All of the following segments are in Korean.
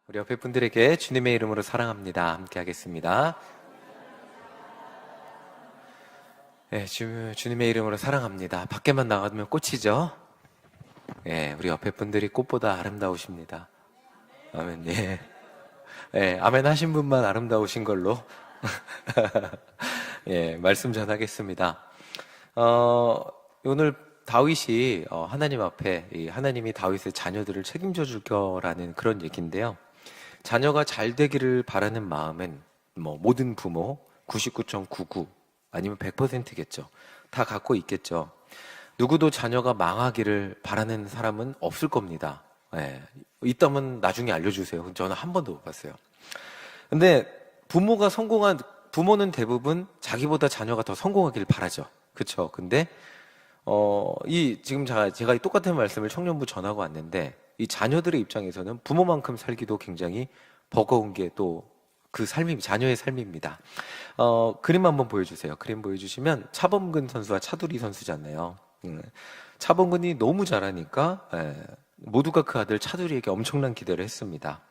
우리 옆에 분들에게 주님의 이름으로 사랑합니다. 함께 하겠습니다. 네, 주님의 이름으로 사랑합니다. 밖에만 나가면 꽃이죠? 예, 우리 옆에 분들이 꽃보다 아름다우십니다. 아멘, 예. 예, 아멘 하신 분만 아름다우신 걸로. 예, 말씀 전하겠습니다. 오늘 다윗이 하나님 앞에 하나님이 다윗의 자녀들을 책임져 줄 거라는 그런 얘기인데요. 자녀가 잘 되기를 바라는 마음은 모든 부모 99.99 아니면 100%겠죠. 다 갖고 있겠죠. 누구도 자녀가 망하기를 바라는 사람은 없을 겁니다. 예, 있다면 나중에 알려주세요. 저는 한 번도 못 봤어요. 근데 부모는 대부분 자기보다 자녀가 더 성공하기를 바라죠. 그쵸? 근데 지금 제가 똑같은 말씀을 청년부 전하고 왔는데, 이 자녀들의 입장에서는 부모만큼 살기도 굉장히 버거운 게 또 그 자녀의 삶입니다. 그림 한번 보여주세요. 그림 보여주시면 차범근 선수와 차두리 선수잖아요. 차범근이 너무 잘하니까 모두가 그 아들 차두리에게 엄청난 기대를 했습니다.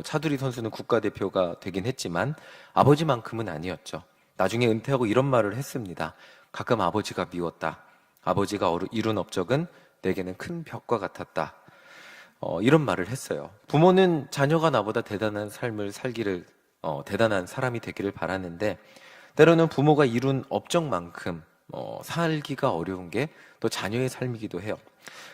차두리 선수는 국가대표가 되긴 했지만 아버지만큼은 아니었죠. 나중에 은퇴하고 이런 말을 했습니다. 가끔 아버지가 미웠다. 아버지가 이룬 업적은 내게는 큰 벽과 같았다. 이런 말을 했어요. 부모는 자녀가 나보다 대단한 삶을 살기를, 대단한 사람이 되기를 바라는데, 때로는 부모가 이룬 업적만큼 살기가 어려운 게 또 자녀의 삶이기도 해요.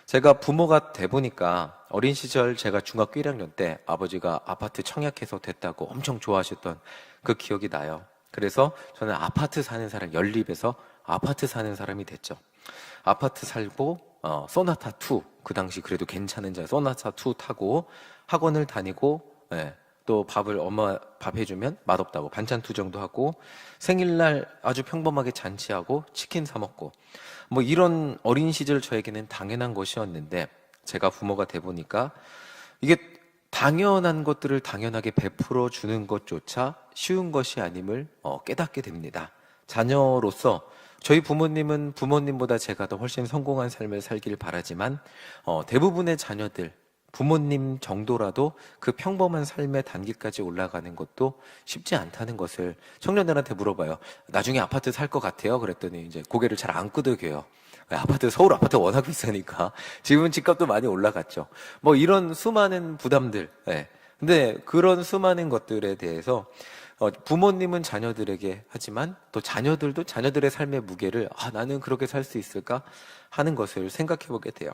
제가 부모가 돼 보니까 어린 시절 제가 중학교 1학년 때 아버지가 아파트 청약해서 됐다고 엄청 좋아하셨던 그 기억이 나요. 그래서 저는 아파트 사는 사람, 연립에서 아파트 사는 사람이 됐죠. 아파트 살고 소나타2, 그 당시 그래도 괜찮은 소나타2 타고 학원을 다니고, 또 엄마 밥 해주면 맛없다고 반찬 투정도 하고, 생일날 아주 평범하게 잔치하고 치킨 사 먹고, 이런 어린 시절 저에게는 당연한 것이었는데, 제가 부모가 돼 보니까 이게 당연한 것들을 당연하게 베풀어 주는 것조차 쉬운 것이 아님을 깨닫게 됩니다. 자녀로서 저희 부모님은 부모님보다 제가 더 훨씬 성공한 삶을 살길 바라지만, 대부분의 자녀들, 부모님 정도라도 그 평범한 삶의 단계까지 올라가는 것도 쉽지 않다는 것을 청년들한테 물어봐요. 나중에 아파트 살 것 같아요? 그랬더니 이제 고개를 잘 안 끄덕여요. 서울 아파트 워낙 비싸니까. 지금은 집값도 많이 올라갔죠. 이런 수많은 부담들. 근데 그런 수많은 것들에 대해서 부모님은 자녀들에게 하지만 또 자녀들도 자녀들의 삶의 무게를 나는 그렇게 살 수 있을까 하는 것을 생각해 보게 돼요.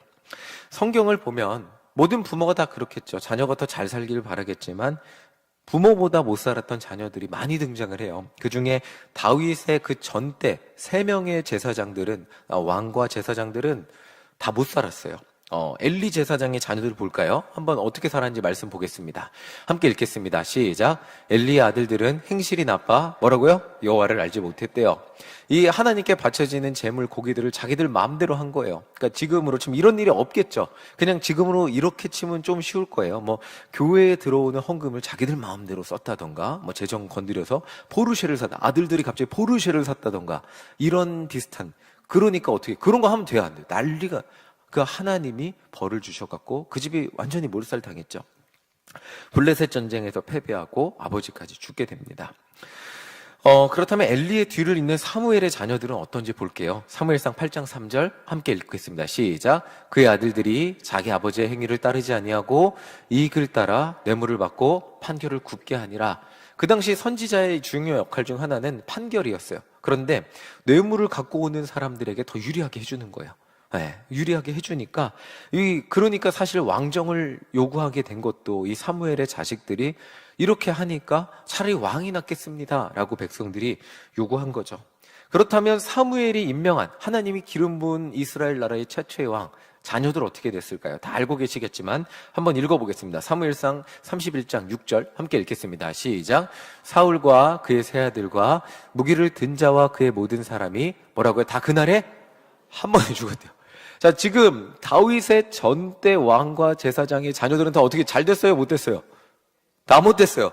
성경을 보면 모든 부모가 다 그렇겠죠. 자녀가 더 잘 살기를 바라겠지만 부모보다 못 살았던 자녀들이 많이 등장을 해요. 그 중에 다윗의 그 전때 3명의 제사장들은, 왕과 제사장들은 다 못 살았어요. 엘리 제사장의 자녀들 볼까요? 한번 어떻게 살았는지 말씀 보겠습니다. 함께 읽겠습니다. 시작. 엘리의 아들들은 행실이 나빠 뭐라고요? 여호와를 알지 못했대요. 이 하나님께 바쳐지는 제물 고기들을 자기들 마음대로 한 거예요. 그러니까 지금으로 치면 이런 일이 없겠죠. 그냥 지금으로 이렇게 치면 좀 쉬울 거예요. 교회에 들어오는 헌금을 자기들 마음대로 썼다던가, 재정 건드려서 포르쉐를 사다, 아들들이 갑자기 포르쉐를 샀다던가, 이런 비슷한. 그러니까 어떻게 그런 거 하면 돼야 안 돼. 난리가. 그 하나님이 벌을 주셔갖고 그 집이 완전히 몰살당했죠. 블레셋 전쟁에서 패배하고 아버지까지 죽게 됩니다. 그렇다면 엘리의 뒤를 잇는 사무엘의 자녀들은 어떤지 볼게요. 사무엘상 8장 3절 함께 읽겠습니다. 시작. 그의 아들들이 자기 아버지의 행위를 따르지 아니하고 이익을 따라 뇌물을 받고 판결을 굽게 하니라. 그 당시 선지자의 중요 역할 중 하나는 판결이었어요. 그런데 뇌물을 갖고 오는 사람들에게 더 유리하게 해주는 거예요. 유리하게 해주니까, 그러니까 사실 왕정을 요구하게 된 것도 이 사무엘의 자식들이 이렇게 하니까 차라리 왕이 낫겠습니다 라고 백성들이 요구한 거죠. 그렇다면 사무엘이 임명한, 하나님이 기름 부은 이스라엘 나라의 최초의 왕, 자녀들 어떻게 됐을까요? 다 알고 계시겠지만 한번 읽어보겠습니다. 사무엘상 31장 6절 함께 읽겠습니다. 시작. 사울과 그의 세 아들과 무기를 든 자와 그의 모든 사람이 뭐라고요? 다 그날에 한 번에 죽었대요. 자, 지금 다윗의 전대 왕과 제사장의 자녀들은 다 어떻게 잘 됐어요? 못 됐어요? 다 못 됐어요.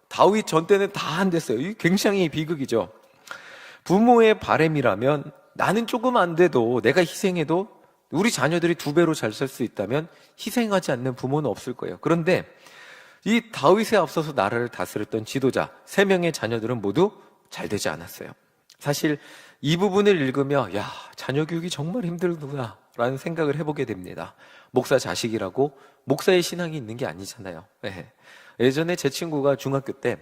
다윗 전 때는 다 안 됐어요. 이게 굉장히 비극이죠. 부모의 바람이라면 나는 조금 안 돼도, 내가 희생해도 우리 자녀들이 2배로 잘 살 수 있다면 희생하지 않는 부모는 없을 거예요. 그런데 이 다윗에 앞서서 나라를 다스렸던 지도자 3명의 자녀들은 모두 잘 되지 않았어요. 사실 이 부분을 읽으며 야, 자녀 교육이 정말 힘들구나 라는 생각을 해보게 됩니다. 목사 자식이라고 목사의 신앙이 있는 게 아니잖아요. 예. 예전에 제 친구가 중학교 때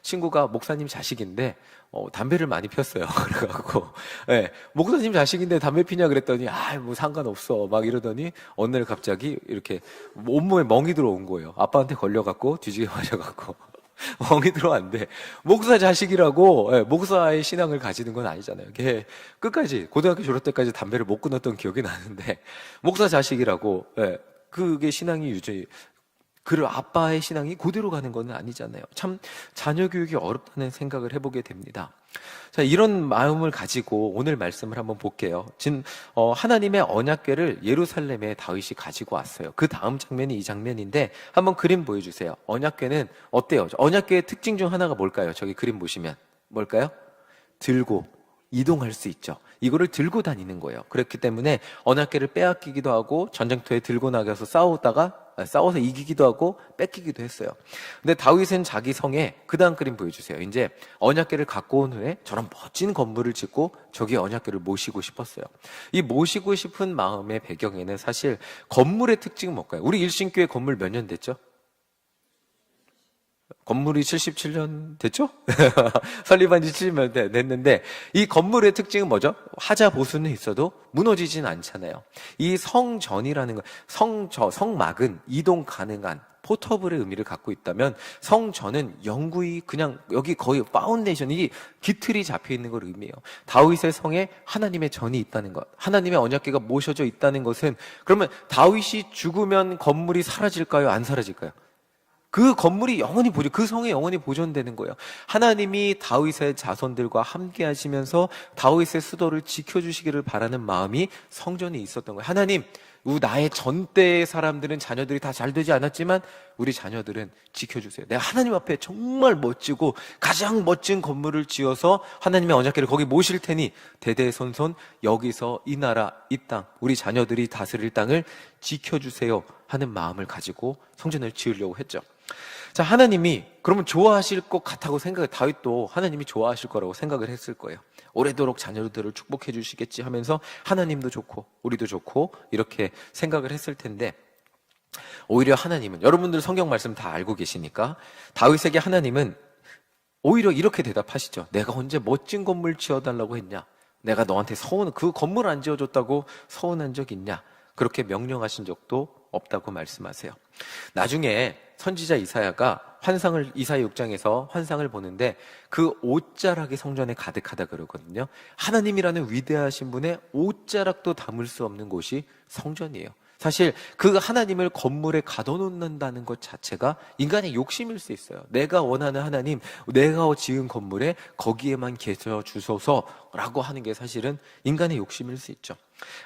친구가 목사님 자식인데 담배를 많이 폈어요. 그래갖고 목사님 자식인데 담배 피냐 그랬더니 뭐 상관없어 막 이러더니 어느 날 갑자기 이렇게 온몸에 멍이 들어온 거예요. 아빠한테 걸려갖고 뒤지게 맞아갖고 멍이 들어왔는데 목사 자식이라고 목사의 신앙을 가지는 건 아니잖아요. 걔 끝까지 고등학교 졸업 때까지 담배를 못 끊었던 기억이 나는데 목사 자식이라고 그게 신앙이 유지 그 아빠의 신앙이 그대로 가는 건 아니잖아요. 참 자녀 교육이 어렵다는 생각을 해보게 됩니다. 자, 이런 마음을 가지고 오늘 말씀을 한번 볼게요. 지금 하나님의 언약궤를 예루살렘에 다윗이 가지고 왔어요. 그 다음 장면이 이 장면인데 한번 그림 보여주세요. 언약궤는 어때요? 언약궤의 특징 중 하나가 뭘까요? 저기 그림 보시면 뭘까요? 들고 이동할 수 있죠. 이거를 들고 다니는 거예요. 그렇기 때문에 언약궤를 빼앗기기도 하고 전쟁터에 들고 나가서 싸워서 이기기도 하고 뺏기기도 했어요. 근데 다윗은 자기 성에 그 다음 그림 보여주세요. 이제 언약궤를 갖고 온 후에 저런 멋진 건물을 짓고 저기 언약궤를 모시고 싶었어요. 이 모시고 싶은 마음의 배경에는 사실 건물의 특징은 뭘까요? 우리 일신교회 건물 몇 년 됐죠? 건물이 77년 됐죠? 설립한 지 70년 됐는데 이 건물의 특징은 뭐죠? 하자 보수는 있어도 무너지진 않잖아요. 이 성전이라는 거, 성막은 이동 가능한 포터블의 의미를 갖고 있다면 성전은 영구히 그냥 여기 거의 파운데이션이 기틀이 잡혀 있는 걸 의미해요. 다윗의 성에 하나님의 전이 있다는 것, 하나님의 언약궤가 모셔져 있다는 것은 그러면 다윗이 죽으면 건물이 사라질까요? 안 사라질까요? 그 건물이 영원히 그 성이 영원히 보존되는 거예요. 하나님이 다윗의 자손들과 함께 하시면서 다윗의 수도를 지켜주시기를 바라는 마음이 성전에 있었던 거예요. 하나님, 나의 전대의 사람들은 자녀들이 다 잘 되지 않았지만 우리 자녀들은 지켜주세요. 내가 하나님 앞에 정말 멋지고 가장 멋진 건물을 지어서 하나님의 언약궤를 거기 모실 테니 대대손손 여기서 이 나라, 이 땅, 우리 자녀들이 다스릴 땅을 지켜주세요 하는 마음을 가지고 성전을 지으려고 했죠. 자, 하나님이 그러면 좋아하실 것 같다고 다윗도 하나님이 좋아하실 거라고 생각을 했을 거예요. 오래도록 자녀들을 축복해 주시겠지 하면서 하나님도 좋고 우리도 좋고 이렇게 생각을 했을 텐데 오히려 하나님은 여러분들 성경 말씀 다 알고 계시니까 다윗에게 하나님은 오히려 이렇게 대답하시죠. 내가 언제 멋진 건물 지어달라고 했냐? 내가 너한테 그 건물 안 지어줬다고 서운한 적 있냐? 그렇게 명령하신 적도 없다고 말씀하세요. 나중에 선지자 이사야가 이사야 6장에서 환상을 보는데 그 옷자락이 성전에 가득하다 그러거든요. 하나님이라는 위대하신 분의 옷자락도 담을 수 없는 곳이 성전이에요. 사실 그 하나님을 건물에 가둬놓는다는 것 자체가 인간의 욕심일 수 있어요. 내가 원하는 하나님, 내가 지은 건물에 거기에만 계셔 주소서라고 하는 게 사실은 인간의 욕심일 수 있죠.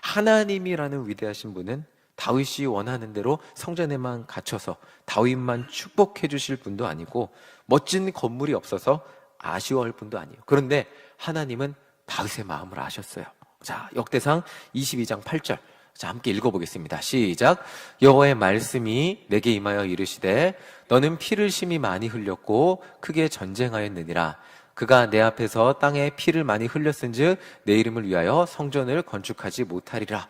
하나님이라는 위대하신 분은 다윗이 원하는 대로 성전에만 갇혀서 다윗만 축복해 주실 분도 아니고 멋진 건물이 없어서 아쉬워할 분도 아니에요. 그런데 하나님은 다윗의 마음을 아셨어요. 자, 역대상 22장 8절. 자, 함께 읽어보겠습니다. 시작. 여호와의 말씀이 내게 임하여 이르시되 너는 피를 심히 많이 흘렸고 크게 전쟁하였느니라. 그가 내 앞에서 땅에 피를 많이 흘렸은즉 내 이름을 위하여 성전을 건축하지 못하리라.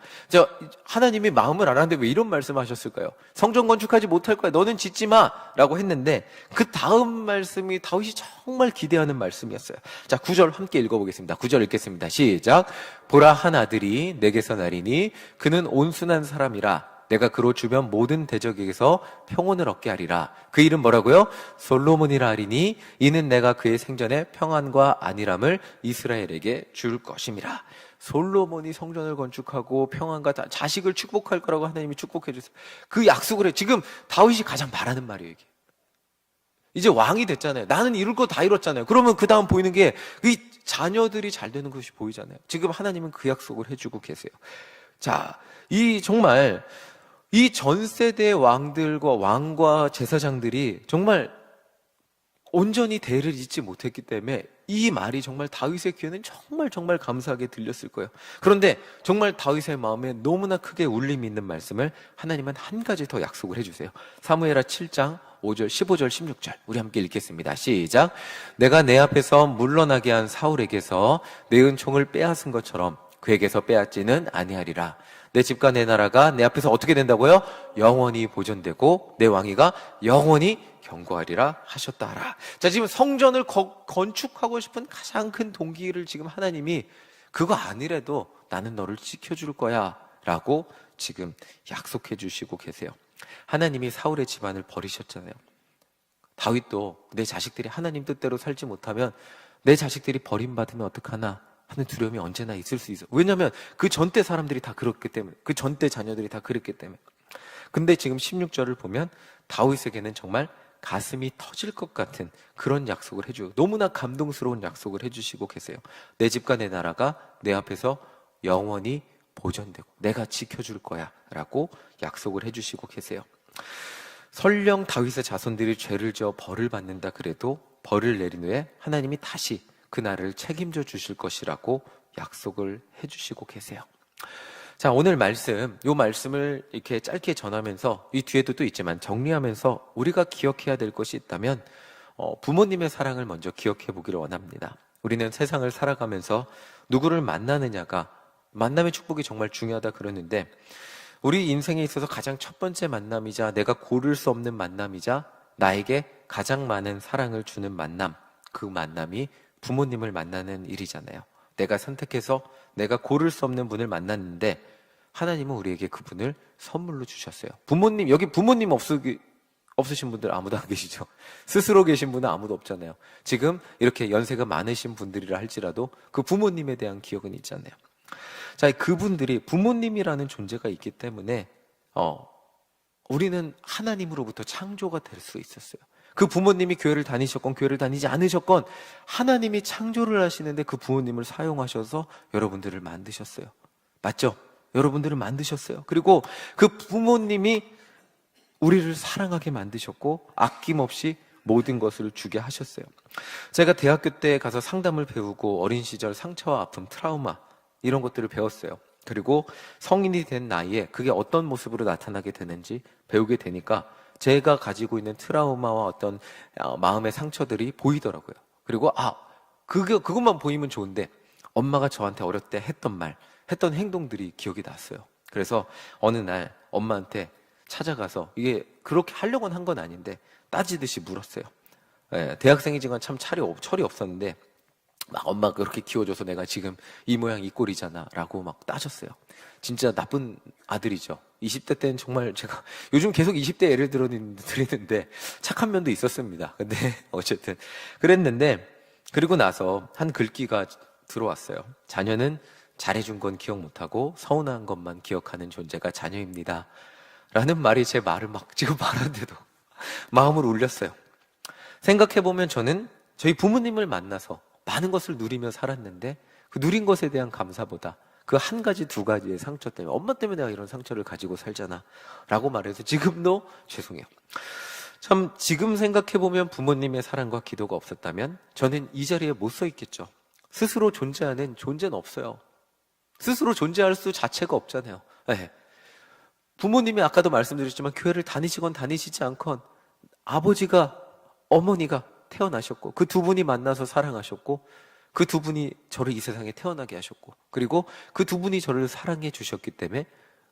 하나님이 마음을 알았는데 왜 이런 말씀하셨을까요? 성전 건축하지 못할 거야. 너는 짓지 마. 라고 했는데 그 다음 말씀이 다윗이 정말 기대하는 말씀이었어요. 자, 9절 함께 읽어보겠습니다. 9절 읽겠습니다. 시작. 보라, 한 아들이 내게서 나리니 그는 온순한 사람이라. 내가 그로 주변 모든 대적에게서 평온을 얻게 하리라. 그 이름 뭐라고요? 솔로몬이라 하리니 이는 내가 그의 생전에 평안과 안일함을 이스라엘에게 줄 것임이라. 솔로몬이 성전을 건축하고 평안과 자식을 축복할 거라고 하나님이 축복해 주세요. 그 약속을 해. 지금 다윗이 가장 바라는 말이에요, 이게. 이제 왕이 됐잖아요. 나는 이룰 거 다 이뤘잖아요. 그러면 그 다음 보이는 게 이 자녀들이 잘 되는 것이 보이잖아요. 지금 하나님은 그 약속을 해주고 계세요. 자, 정말 이 전 세대의 왕과 제사장들이 정말 온전히 대를 잇지 못했기 때문에 이 말이 정말 다윗의 귀에는 정말 감사하게 들렸을 거예요. 그런데 정말 다윗의 마음에 너무나 크게 울림이 있는 말씀을 하나님은 한 가지 더 약속을 해주세요. 사무엘하 7장 5절, 15절, 16절 우리 함께 읽겠습니다. 시작. 내가 내 앞에서 물러나게 한 사울에게서 내 은총을 빼앗은 것처럼 그에게서 빼앗지는 아니하리라. 내 집과 내 나라가 내 앞에서 어떻게 된다고요? 영원히 보존되고 내 왕위가 영원히 경고하리라 하셨다 하라. 자, 지금 성전을 건축하고 싶은 가장 큰 동기를 지금 하나님이 그거 아니래도 나는 너를 지켜줄 거야 라고 지금 약속해 주시고 계세요. 하나님이 사울의 집안을 버리셨잖아요. 다윗도 내 자식들이 하나님 뜻대로 살지 못하면 내 자식들이 버림받으면 어떡하나 하는 두려움이 언제나 있을 수 있어요. 왜냐하면 그 전때 사람들이 다 그렇기 때문에, 그 전때 자녀들이 다 그랬기 때문에. 근데 지금 16절을 보면 다윗에게는 정말 가슴이 터질 것 같은 그런 약속을 해주고 너무나 감동스러운 약속을 해주시고 계세요. 내 집과 내 나라가 내 앞에서 영원히 보존되고 내가 지켜줄 거야 라고 약속을 해주시고 계세요. 설령 다윗의 자손들이 죄를 지어 벌을 받는다 그래도 벌을 내린 후에 하나님이 다시 그 날을 책임져 주실 것이라고 약속을 해주시고 계세요. 자, 오늘 말씀, 이 말씀을 이렇게 짧게 전하면서 이 뒤에도 또 있지만 정리하면서 우리가 기억해야 될 것이 있다면 부모님의 사랑을 먼저 기억해 보기를 원합니다. 우리는 세상을 살아가면서 누구를 만나느냐가 만남의 축복이 정말 중요하다 그러는데 우리 인생에 있어서 가장 첫 번째 만남이자 내가 고를 수 없는 만남이자 나에게 가장 많은 사랑을 주는 만남, 그 만남이 부모님을 만나는 일이잖아요. 내가 선택해서 내가 고를 수 없는 분을 만났는데 하나님은 우리에게 그분을 선물로 주셨어요. 부모님, 여기 부모님 없으신 분들 아무도 안 계시죠? 스스로 계신 분은 아무도 없잖아요. 지금 이렇게 연세가 많으신 분들이라 할지라도 그 부모님에 대한 기억은 있잖아요. 자, 그분들이 부모님이라는 존재가 있기 때문에 우리는 하나님으로부터 창조가 될 수 있었어요. 그 부모님이 교회를 다니셨건 교회를 다니지 않으셨건 하나님이 창조를 하시는데 그 부모님을 사용하셔서 여러분들을 만드셨어요. 맞죠? 여러분들을 만드셨어요. 그리고 그 부모님이 우리를 사랑하게 만드셨고 아낌없이 모든 것을 주게 하셨어요. 제가 대학교 때 가서 상담을 배우고 어린 시절 상처와 아픔, 트라우마 이런 것들을 배웠어요. 그리고 성인이 된 나이에 그게 어떤 모습으로 나타나게 되는지 배우게 되니까 제가 가지고 있는 트라우마와 어떤 마음의 상처들이 보이더라고요. 그리고 그것만 보이면 좋은데 엄마가 저한테 어렸을 때 했던 말, 했던 행동들이 기억이 났어요. 그래서 어느 날 엄마한테 찾아가서 이게 그렇게 하려고는 한 건 아닌데 따지듯이 물었어요. 대학생이지만 참 철이 없었는데 막 엄마가 그렇게 키워줘서 내가 지금 이 모양 이 꼴이잖아 라고 막 따졌어요. 진짜 나쁜 아들이죠. 20대 때는 정말 제가 요즘 계속 20대 예를 드리는데 착한 면도 있었습니다. 근데 어쨌든 그랬는데 그리고 나서 한 글귀가 들어왔어요. 자녀는 잘해준 건 기억 못하고 서운한 것만 기억하는 존재가 자녀입니다 라는 말이 제 말을 막 지금 말하는데도 마음을 울렸어요. 생각해보면 저는 저희 부모님을 만나서 많은 것을 누리며 살았는데 그 누린 것에 대한 감사보다 그 한 가지 두 가지의 상처 때문에 엄마 때문에 내가 이런 상처를 가지고 살잖아 라고 말해서 지금도 죄송해요. 참 지금 생각해보면 부모님의 사랑과 기도가 없었다면 저는 이 자리에 못 서 있겠죠. 스스로 존재하는 존재는 없어요. 스스로 존재할 수 자체가 없잖아요. 네. 부모님이 아까도 말씀드렸지만 교회를 다니시건 다니시지 않건 아버지가 어머니가 태어나셨고 그 두 분이 만나서 사랑하셨고 그 두 분이 저를 이 세상에 태어나게 하셨고 그리고 그 두 분이 저를 사랑해 주셨기 때문에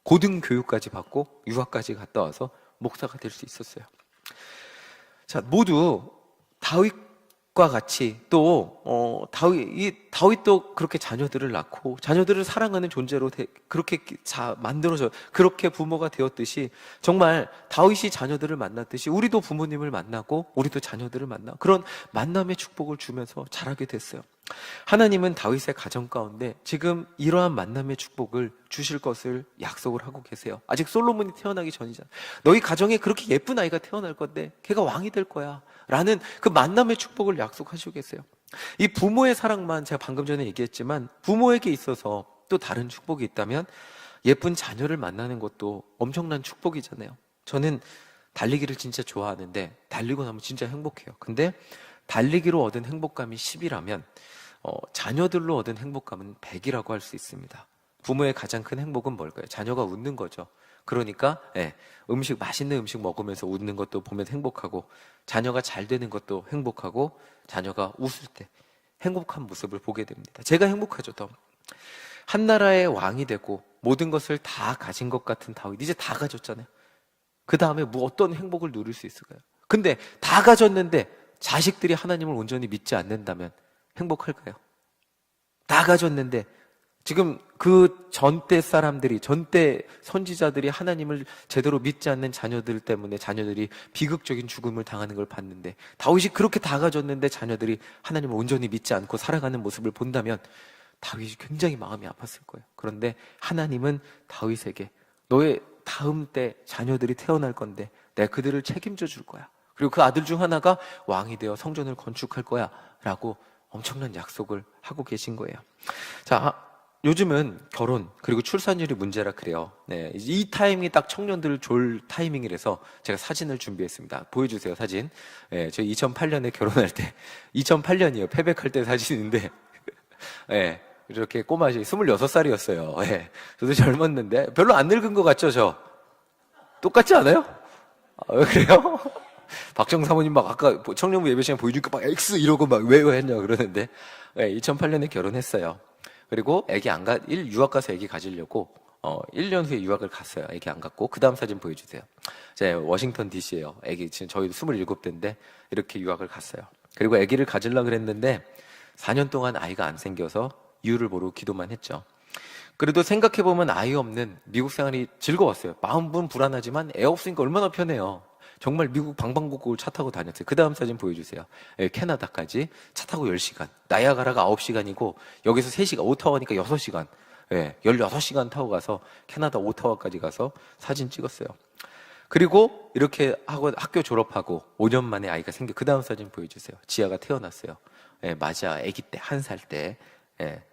고등교육까지 받고 유학까지 갔다 와서 목사가 될 수 있었어요. 자, 모두 다윗과 같이 또 다윗도 그렇게 자녀들을 낳고 자녀들을 사랑하는 존재로 그렇게 만들어져 그렇게 부모가 되었듯이 정말 다윗이 자녀들을 만났듯이 우리도 부모님을 만나고 우리도 자녀들을 만나 그런 만남의 축복을 주면서 자라게 됐어요. 하나님은 다윗의 가정 가운데 지금 이러한 만남의 축복을 주실 것을 약속을 하고 계세요. 아직 솔로몬이 태어나기 전이잖아. 너희 가정에 그렇게 예쁜 아이가 태어날 건데 걔가 왕이 될 거야 라는 그 만남의 축복을 약속하시고 계세요. 이 부모의 사랑만 제가 방금 전에 얘기했지만 부모에게 있어서 또 다른 축복이 있다면 예쁜 자녀를 만나는 것도 엄청난 축복이잖아요. 저는 달리기를 진짜 좋아하는데 달리고 나면 진짜 행복해요. 근데 달리기로 얻은 행복감이 10이라면 자녀들로 얻은 행복감은 100이라고 할 수 있습니다. 부모의 가장 큰 행복은 뭘까요? 자녀가 웃는 거죠. 그러니까 맛있는 음식 먹으면서 웃는 것도 보면 행복하고, 자녀가 잘 되는 것도 행복하고, 자녀가 웃을 때 행복한 모습을 보게 됩니다. 제가 행복하죠. 더 한 나라의 왕이 되고 모든 것을 다 가진 것 같은 다윗, 이제 다 가졌잖아요. 그 다음에 어떤 행복을 누릴 수 있을까요? 근데 다 가졌는데 자식들이 하나님을 온전히 믿지 않는다면 행복할까요? 다 가졌는데 지금 그 전때 사람들이, 전때 선지자들이 하나님을 제대로 믿지 않는 자녀들 때문에 자녀들이 비극적인 죽음을 당하는 걸 봤는데, 다윗이 그렇게 다 가졌는데 자녀들이 하나님을 온전히 믿지 않고 살아가는 모습을 본다면 다윗이 굉장히 마음이 아팠을 거예요. 그런데 하나님은 다윗에게 너의 다음 때 자녀들이 태어날 건데 내가 그들을 책임져 줄 거야. 그리고 그 아들 중 하나가 왕이 되어 성전을 건축할 거야 라고 엄청난 약속을 하고 계신 거예요. 자, 요즘은 결혼 그리고 출산율이 문제라 그래요. 네, 이 타이밍이 딱 청년들을 졸 타이밍이라서 제가 사진을 준비했습니다. 보여주세요, 사진. 네, 저희 2008년에 결혼할 때, 2008년이요. 패백할 때 사진인데, 네, 이렇게 꼬마시 26살이었어요. 네, 저도 젊었는데 별로 안 늙은 것 같죠, 저? 똑같지 않아요? 그래요? 박정 사모님 막 아까 청년부 예배 시간 보여주니까 막 X 이러고 막 왜 했냐 그러는데, 네, 2008년에 결혼했어요. 그리고 유학 가서 애기 가지려고 1년 후에 유학을 갔어요. 애기 안 갔고. 그 다음 사진 보여주세요. 제 워싱턴 DC예요. 애기 지금 저희 27대인데 이렇게 유학을 갔어요. 그리고 애기를 가지려고 그랬는데 4년 동안 아이가 안 생겨서 이유를 모르고 기도만 했죠. 그래도 생각해보면 아이 없는 미국 생활이 즐거웠어요. 마음은 불안하지만 애 없으니까 얼마나 편해요. 정말 미국 방방곡곡을 차 타고 다녔어요. 그 다음 사진 보여주세요. 캐나다까지 차 타고 10시간. 나이아가라가 9시간이고 여기서 3시간, 오타와니까 6시간. 16시간 타고 가서 캐나다 오타와까지 가서 사진 찍었어요. 그리고 이렇게 하고 학교 졸업하고 5년 만에 아이가 생겨. 그 다음 사진 보여주세요. 지아가 태어났어요. 맞아, 아기 때, 1살 때.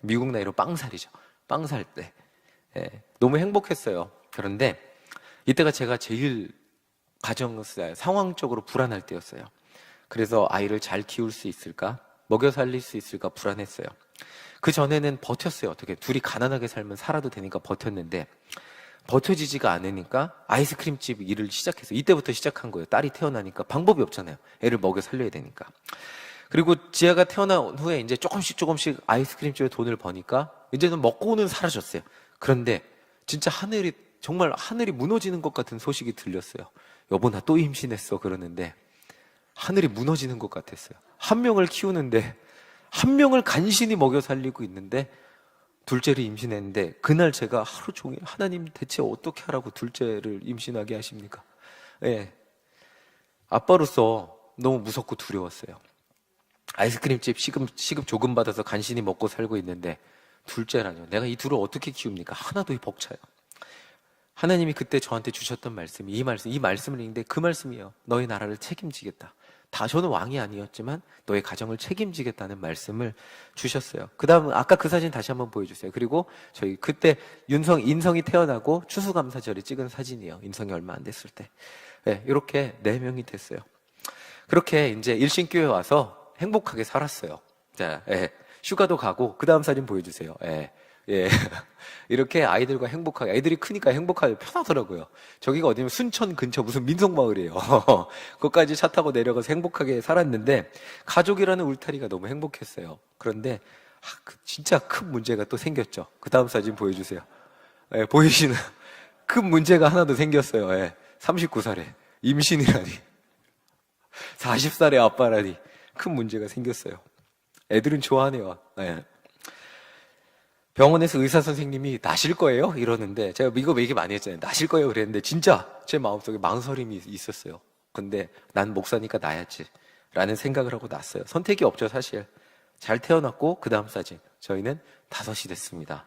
미국 나이로 빵살이죠. 빵살 때. 너무 행복했어요. 그런데 이때가 제가 제일 상황적으로 불안할 때였어요. 그래서 아이를 잘 키울 수 있을까? 먹여 살릴 수 있을까? 불안했어요. 그 전에는 버텼어요. 어떻게 둘이 가난하게 살면 살아도 되니까 버텼는데 버텨지지가 않으니까 아이스크림집 일을 시작했어요. 이때부터 시작한 거예요. 딸이 태어나니까 방법이 없잖아요. 애를 먹여 살려야 되니까. 그리고 지아가 태어난 후에 이제 조금씩 아이스크림집에 돈을 버니까 이제는 먹고는 사라졌어요. 그런데 진짜 정말 하늘이 무너지는 것 같은 소식이 들렸어요. 여보, 나 또 임신했어. 그러는데 하늘이 무너지는 것 같았어요. 한 명을 키우는데, 한 명을 간신히 먹여 살리고 있는데 둘째를 임신했는데, 그날 제가 하루 종일 하나님 대체 어떻게 하라고 둘째를 임신하게 하십니까? 아빠로서 너무 무섭고 두려웠어요. 아이스크림집 시급 조금 받아서 간신히 먹고 살고 있는데 둘째라뇨. 내가 이 둘을 어떻게 키웁니까? 하나도 벅차요. 하나님이 그때 저한테 주셨던 말씀이 이 말씀을 읽는데 그 말씀이에요. 너의 나라를 책임지겠다. 저는 왕이 아니었지만 너의 가정을 책임지겠다는 말씀을 주셨어요. 그 다음 아까 그 사진 다시 한번 보여주세요. 그리고 저희 그때 인성이 태어나고 추수감사절에 찍은 사진이에요. 인성이 얼마 안 됐을 때. 이렇게 4명이 됐어요. 그렇게 이제 일신교회 와서 행복하게 살았어요. 자, 휴가도 가고 그 다음 사진 보여주세요. 이렇게 아이들과 행복하게, 애들이 크니까 행복하게 편하더라고요. 저기가 어디면 순천 근처 무슨 민속마을이에요. 거기까지 차 타고 내려가서 행복하게 살았는데 가족이라는 울타리가 너무 행복했어요. 그런데 진짜 큰 문제가 또 생겼죠. 그 다음 사진 보여주세요. 보이시는 큰 문제가 하나 더 생겼어요. 39살에 임신이라니, 40살의 아빠라니, 큰 문제가 생겼어요. 애들은 좋아하네요. 병원에서 의사 선생님이 나실 거예요? 이러는데 제가 이거 얘기 많이 했잖아요. 나실 거예요? 그랬는데 진짜 제 마음속에 망설임이 있었어요. 근데 난 목사니까 나야지 라는 생각을 하고 났어요. 선택이 없죠, 사실. 잘 태어났고 그 다음 사진. 저희는 5이 됐습니다.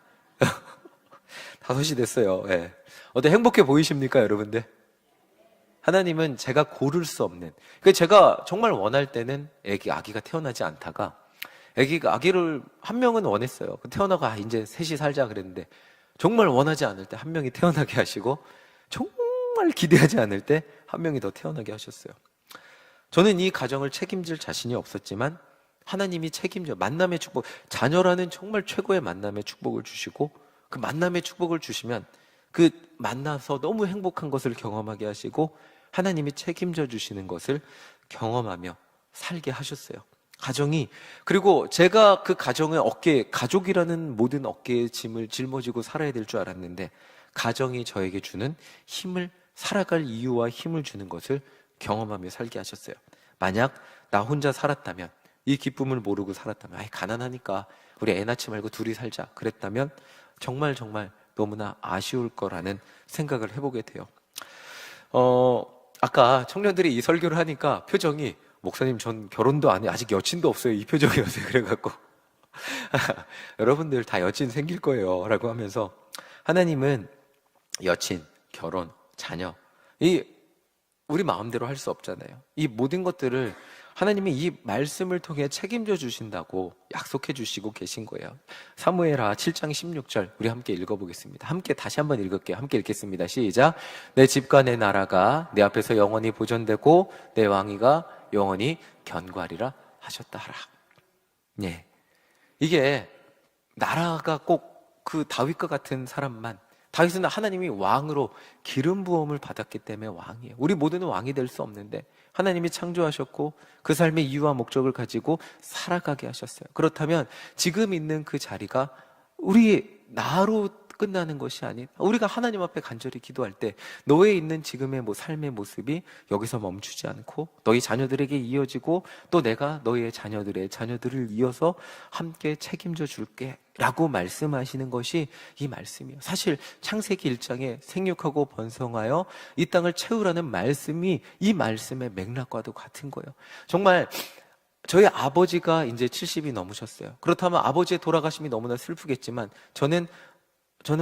5이 됐어요. 어때, 행복해 보이십니까, 여러분들? 하나님은 제가 고를 수 없는, 제가 정말 원할 때는 아기가 태어나지 않다가 아기를 한 명은 원했어요. 태어나고 이제 셋이 살자 그랬는데 정말 원하지 않을 때 한 명이 태어나게 하시고 정말 기대하지 않을 때 한 명이 더 태어나게 하셨어요. 저는 이 가정을 책임질 자신이 없었지만 하나님이 책임져 만남의 축복, 자녀라는 정말 최고의 만남의 축복을 주시고, 그 만남의 축복을 주시면 그 만나서 너무 행복한 것을 경험하게 하시고 하나님이 책임져 주시는 것을 경험하며 살게 하셨어요. 가정이. 그리고 제가 그 가정의 어깨에, 가족이라는 모든 어깨의 짐을 짊어지고 살아야 될 줄 알았는데, 가정이 저에게 주는 힘을, 살아갈 이유와 힘을 주는 것을 경험하며 살게 하셨어요. 만약 나 혼자 살았다면, 이 기쁨을 모르고 살았다면, 아이 가난하니까 우리 애 낳지 말고 둘이 살자 그랬다면 정말 너무나 아쉬울 거라는 생각을 해보게 돼요. 아까 청년들이 이 설교를 하니까 표정이, 목사님 전 결혼도 안 해, 아직 여친도 없어요, 이 표정이었어요. 그래갖고 여러분들 다 여친 생길 거예요 라고 하면서, 하나님은 여친, 결혼, 자녀, 이 우리 마음대로 할 수 없잖아요. 이 모든 것들을 하나님이 이 말씀을 통해 책임져 주신다고 약속해 주시고 계신 거예요. 사무엘하 7장 16절 우리 함께 읽어보겠습니다. 함께 다시 한번 읽을게요. 함께 읽겠습니다. 시작. 내 집과 내 나라가 내 앞에서 영원히 보존되고 내 왕위가 영원히 견고하리라 하셨다 하라. 네, 이게 나라가 꼭 그 다윗과 같은 사람만, 다윗은 하나님이 왕으로 기름 부음을 받았기 때문에 왕이에요. 우리 모두는 왕이 될 수 없는데 하나님이 창조하셨고 그 삶의 이유와 목적을 가지고 살아가게 하셨어요. 그렇다면 지금 있는 그 자리가 우리 나로 끝나는 것이 아닌, 우리가 하나님 앞에 간절히 기도할 때 너의 있는 지금의 삶의 모습이 여기서 멈추지 않고 너희 자녀들에게 이어지고, 또 내가 너의 자녀들의 자녀들을 이어서 함께 책임져 줄게 라고 말씀하시는 것이 이 말씀이에요. 사실 창세기 1장에 생육하고 번성하여 이 땅을 채우라는 말씀이 이 말씀의 맥락과도 같은 거예요. 정말 저희 아버지가 이제 70이 넘으셨어요. 그렇다면 아버지의 돌아가심이 너무나 슬프겠지만 저는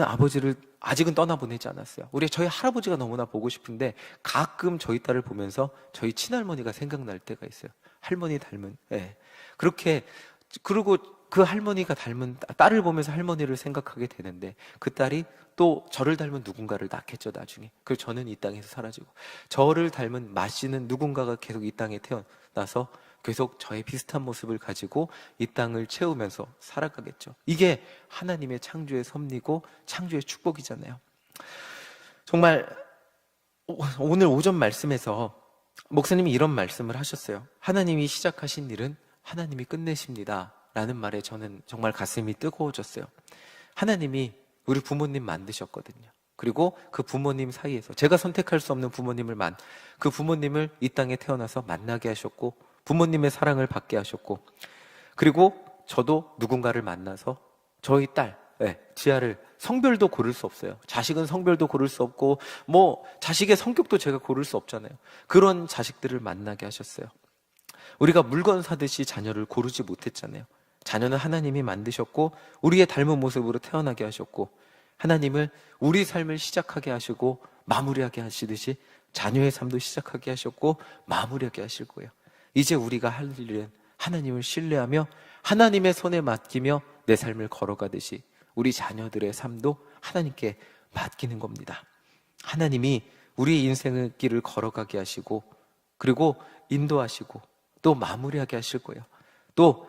아버지를 아직은 떠나보내지 않았어요. 저희 할아버지가 너무나 보고 싶은데 가끔 저희 딸을 보면서 저희 친할머니가 생각날 때가 있어요. 할머니 닮은. 네. 그리고 그 할머니가 닮은 딸을 보면서 할머니를 생각하게 되는데, 그 딸이 또 저를 닮은 누군가를 낳겠죠, 나중에. 그리고 저는 이 땅에서 사라지고, 저를 닮은 마씨는 누군가가 계속 이 땅에 태어나서 계속 저의 비슷한 모습을 가지고 이 땅을 채우면서 살아가겠죠. 이게 하나님의 창조의 섭리고 창조의 축복이잖아요. 정말 오늘 오전 말씀에서 목사님이 이런 말씀을 하셨어요. 하나님이 시작하신 일은 하나님이 끝내십니다 라는 말에 저는 정말 가슴이 뜨거워졌어요. 하나님이 우리 부모님 만드셨거든요. 그리고 그 부모님 사이에서 제가 선택할 수 없는 그 부모님을 이 땅에 태어나서 만나게 하셨고, 부모님의 사랑을 받게 하셨고, 그리고 저도 누군가를 만나서 저희 딸, 지아를, 성별도 고를 수 없어요. 자식은 성별도 고를 수 없고 자식의 성격도 제가 고를 수 없잖아요. 그런 자식들을 만나게 하셨어요. 우리가 물건 사듯이 자녀를 고르지 못했잖아요. 자녀는 하나님이 만드셨고 우리의 닮은 모습으로 태어나게 하셨고, 하나님을 우리 삶을 시작하게 하시고 마무리하게 하시듯이 자녀의 삶도 시작하게 하셨고 마무리하게 하실 거예요. 이제 우리가 할 일은 하나님을 신뢰하며 하나님의 손에 맡기며 내 삶을 걸어가듯이 우리 자녀들의 삶도 하나님께 맡기는 겁니다. 하나님이 우리의 인생의 길을 걸어가게 하시고, 그리고 인도하시고 또 마무리하게 하실 거예요. 또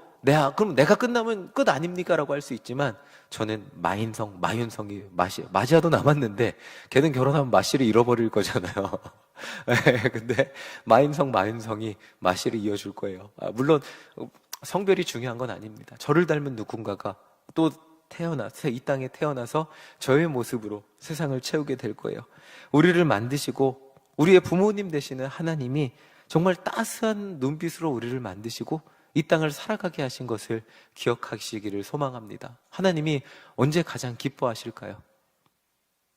그럼 내가 끝나면 끝 아닙니까? 라고 할 수 있지만, 저는 마윤성이 마시아도 남았는데 걔는 결혼하면 마씨를 잃어버릴 거잖아요. 근데 마윤성이 마씨를 이어줄 거예요. 물론 성별이 중요한 건 아닙니다. 저를 닮은 누군가가 또 이 땅에 태어나서 저의 모습으로 세상을 채우게 될 거예요. 우리를 만드시고 우리의 부모님 되시는 하나님이 정말 따스한 눈빛으로 우리를 만드시고 이 땅을 살아가게 하신 것을 기억하시기를 소망합니다. 하나님이 언제 가장 기뻐하실까요?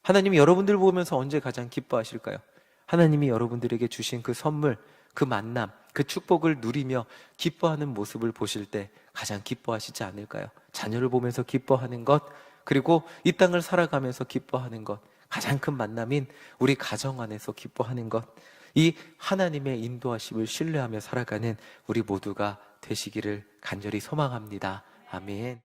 하나님이 여러분들 보면서 언제 가장 기뻐하실까요? 하나님이 여러분들에게 주신 그 선물, 그 만남, 그 축복을 누리며 기뻐하는 모습을 보실 때 가장 기뻐하시지 않을까요? 자녀를 보면서 기뻐하는 것, 그리고 이 땅을 살아가면서 기뻐하는 것, 가장 큰 만남인 우리 가정 안에서 기뻐하는 것, 이 하나님의 인도하심을 신뢰하며 살아가는 우리 모두가 되시기를 간절히 소망합니다. 아멘.